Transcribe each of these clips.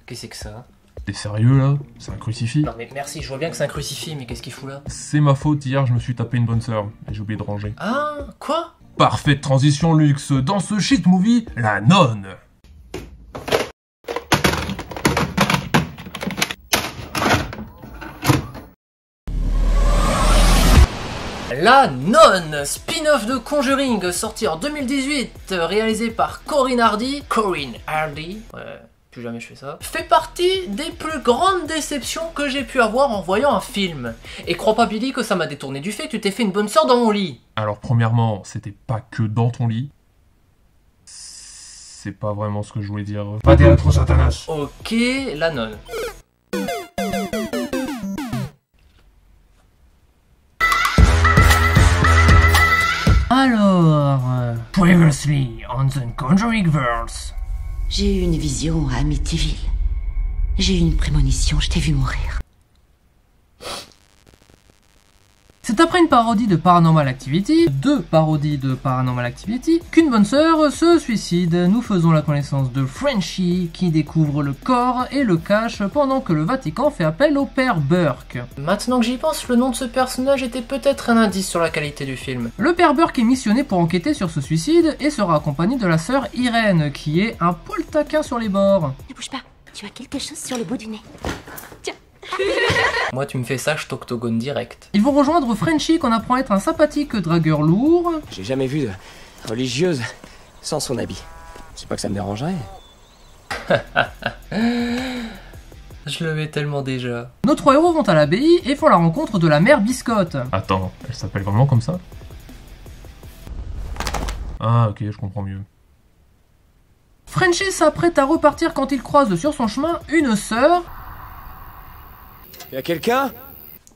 Qu'est-ce que c'est que ça? T'es sérieux là? C'est un crucifix? Non mais merci, je vois bien que c'est un crucifix, mais qu'est-ce qu'il fout là? C'est ma faute, hier je me suis tapé une bonne sœur, et j'ai oublié de ranger. Ah, quoi? Parfaite transition luxe, dans ce shit movie, la nonne! La Nonne, spin-off de Conjuring, sorti en 2018, réalisé par Corinne Hardy, plus jamais je fais ça, fait partie des plus grandes déceptions que j'ai pu avoir en voyant un film. Et crois pas Billy que ça m'a détourné du fait que tu t'es fait une bonne sœur dans mon lit. Alors premièrement, c'était pas que dans ton lit. C'est pas vraiment ce que je voulais dire. Pas des trop Satanas. Ok, La Nonne. Alors, previously on the Conjuringverse. J'ai eu une vision à Amityville. J'ai eu une prémonition, je t'ai vu mourir. C'est après une parodie de Paranormal Activity, deux parodies de Paranormal Activity, qu'une bonne sœur se suicide. Nous faisons la connaissance de Frenchie, qui découvre le corps et le cache pendant que le Vatican fait appel au père Burke. Maintenant que j'y pense, le nom de ce personnage était peut-être un indice sur la qualité du film. Le père Burke est missionné pour enquêter sur ce suicide et sera accompagné de la sœur Irène, qui est un poil taquin sur les bords. Ne bouge pas, tu as quelque chose sur le bout du nez. Tiens. Moi tu me fais ça, je t'octogone direct. Ils vont rejoindre Frenchie qu'on apprend à être un sympathique dragueur lourd. J'ai jamais vu de religieuse sans son habit. C'est pas que ça me dérangerait. Je le mets tellement déjà. Nos trois héros vont à l'abbaye et font la rencontre de la mère Biscotte. Attends, elle s'appelle vraiment comme ça? Ah ok, je comprends mieux. Frenchie s'apprête à repartir quand il croise sur son chemin une sœur. Y'a quelqu'un?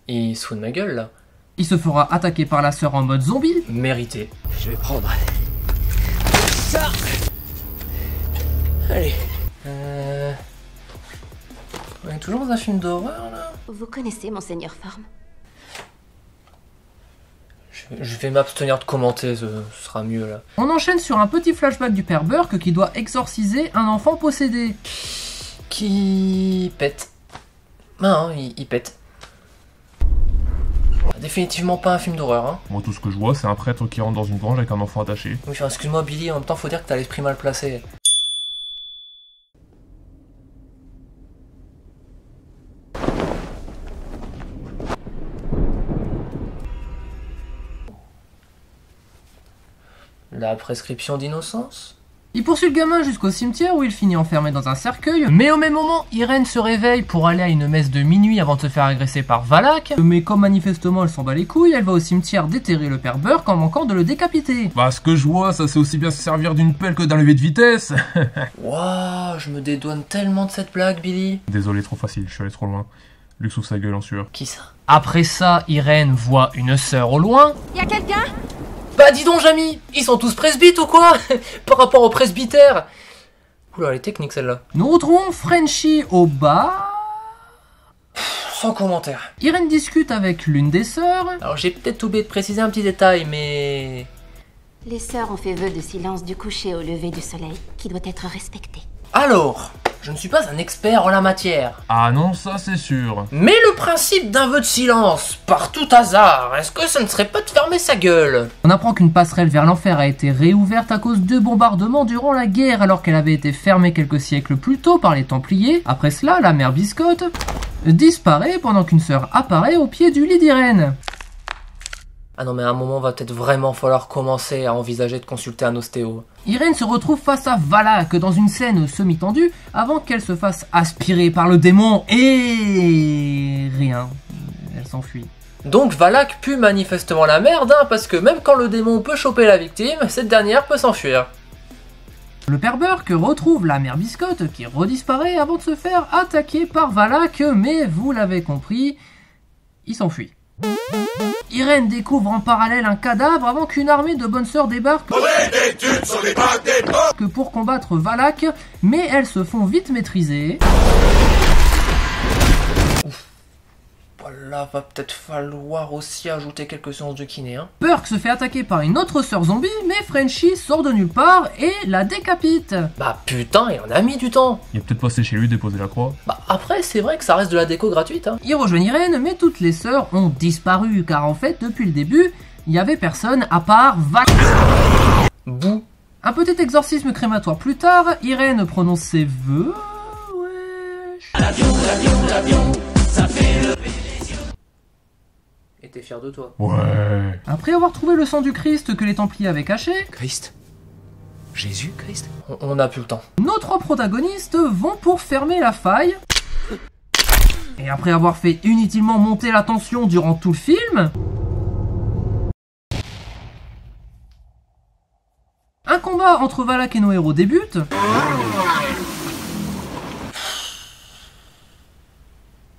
Il se fout de ma gueule là. Il se fera attaquer par la sœur en mode zombie. Mérité. Je vais prendre ça. Allez. On est toujours dans un film d'horreur là. Vous connaissez Monseigneur Forme? Je vais m'abstenir de commenter, ce sera mieux là. On enchaîne sur un petit flashback du père Burke qui doit exorciser un enfant possédé. Qui pète. Non, il pète. Définitivement pas un film d'horreur, hein. Moi tout ce que je vois c'est un prêtre qui rentre dans une grange avec un enfant attaché. Oui, enfin, excuse-moi Billy, en même temps faut dire que t'as l'esprit mal placé. La prescription d'innocence? Il poursuit le gamin jusqu'au cimetière où il finit enfermé dans un cercueil, mais au même moment, Irène se réveille pour aller à une messe de minuit avant de se faire agresser par Valak, mais comme manifestement elle s'en bat les couilles, elle va au cimetière déterrer le père Burke en manquant de le décapiter. Bah ce que je vois, ça c'est aussi bien se servir d'une pelle que d'un levier de vitesse. Waouh, je me dédouane tellement de cette blague, Billy. Désolé, trop facile, je suis allé trop loin. Luke ouvre sa gueule en sueur. Qui ça? Après ça, Irène voit une sœur au loin. Y'a quelqu'un? Bah dis donc Jamy, ils sont tous presbytes ou quoi? Par rapport au presbytère. Oula, elle est technique celle-là. Nous retrouvons Frenchie au bas. Sans commentaire. Irène discute avec l'une des sœurs. Alors j'ai peut-être oublié de préciser un petit détail, mais... Les sœurs ont fait vœu de silence du coucher au lever du soleil, qui doit être respecté. Alors, je ne suis pas un expert en la matière. Ah non, ça c'est sûr. Mais le principe d'un vœu de silence, par tout hasard, est-ce que ça ne serait pas de fermer sa gueule? On apprend qu'une passerelle vers l'enfer a été réouverte à cause de bombardements durant la guerre, alors qu'elle avait été fermée quelques siècles plus tôt par les Templiers. Après cela, la mère Biscotte disparaît pendant qu'une sœur apparaît au pied du lit d'Irène. Ah non mais à un moment va peut-être vraiment falloir commencer à envisager de consulter un ostéo. Irène se retrouve face à Valak dans une scène semi-tendue avant qu'elle se fasse aspirer par le démon et... rien. Elle s'enfuit. Donc Valak pue manifestement la merde, hein, parce que même quand le démon peut choper la victime, cette dernière peut s'enfuir. Le père Burke retrouve la mère Biscotte qui redisparaît avant de se faire attaquer par Valak, mais vous l'avez compris, il s'enfuit. Irène découvre en parallèle un cadavre avant qu'une armée de bonnes sœurs débarque pour combattre Valak, mais elles se font vite maîtriser. Là, va peut-être falloir aussi ajouter quelques séances de kiné, hein. Burke se fait attaquer par une autre sœur zombie, mais Frenchie sort de nulle part et la décapite. Bah putain, il en a mis du temps. Il est peut-être passé chez lui déposer la croix. Bah après, c'est vrai que ça reste de la déco gratuite, hein. Ils rejoignent Irène, mais toutes les sœurs ont disparu, car en fait, depuis le début, il y avait personne à part Bouh. Un petit exorcisme crématoire plus tard, Irène prononce ses vœux. L'avion, ça fait lever les yeux. Et t'es fier de toi. Ouais. Après avoir trouvé le sang du Christ que les Templiers avaient caché... Christ? Jésus Christ? On n'a plus le temps. Nos trois protagonistes vont pour fermer la faille. Et après avoir fait inutilement monter la tension durant tout le film... Un combat entre Valak et nos héros débute.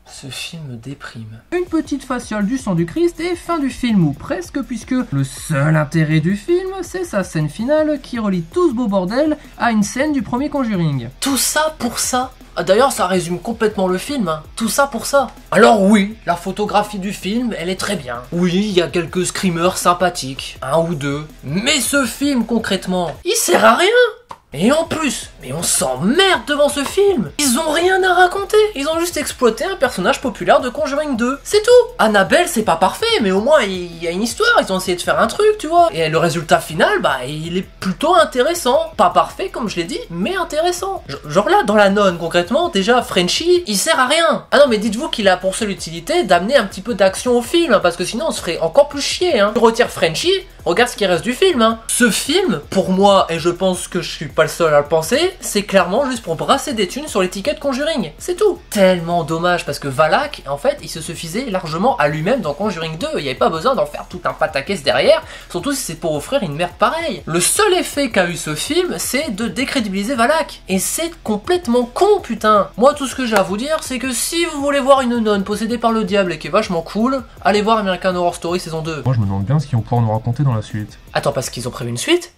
Ce film déprime. Une petite faciale du sang du Christ et fin du film, ou presque, puisque le seul intérêt du film, c'est sa scène finale qui relie tout ce beau bordel à une scène du premier Conjuring. Tout ça pour ça? D'ailleurs, ça résume complètement le film, hein. Tout ça pour ça. Alors oui, la photographie du film, elle est très bien. Oui, il y a quelques screamers sympathiques, un ou deux. Mais ce film, concrètement, il sert à rien. Et en plus, mais on s'emmerde devant ce film. Ils ont rien à raconter. Ils ont juste exploité un personnage populaire de Conjuring 2. C'est tout. Annabelle, c'est pas parfait, mais au moins il y a une histoire. Ils ont essayé de faire un truc, tu vois. Et le résultat final, bah, il est plutôt intéressant. Pas parfait, comme je l'ai dit, mais intéressant. Genre là, dans La Nonne, concrètement, déjà, Frenchie, il sert à rien. Ah non, mais dites-vous qu'il a pour seule utilité d'amener un petit peu d'action au film, hein, parce que sinon on se ferait encore plus chier, hein. Tu retires Frenchie, regarde ce qui reste du film, hein. Ce film, pour moi, et je pense que je suis pas le seul à le penser, c'est clairement juste pour brasser des thunes sur l'étiquette Conjuring. C'est tout. Tellement dommage, parce que Valak, en fait, il se suffisait largement à lui-même dans Conjuring 2. Il n'y avait pas besoin d'en faire tout un pataquès derrière, surtout si c'est pour offrir une merde pareille. Le seul effet qu'a eu ce film, c'est de décrédibiliser Valak. Et c'est complètement con, putain. Moi, tout ce que j'ai à vous dire, c'est que si vous voulez voir une nonne possédée par le diable et qui est vachement cool, allez voir American Horror Story saison 2. Moi, je me demande bien ce qu'ils vont pouvoir nous raconter dans la suite. Attends, parce qu'ils ont prévu une suite?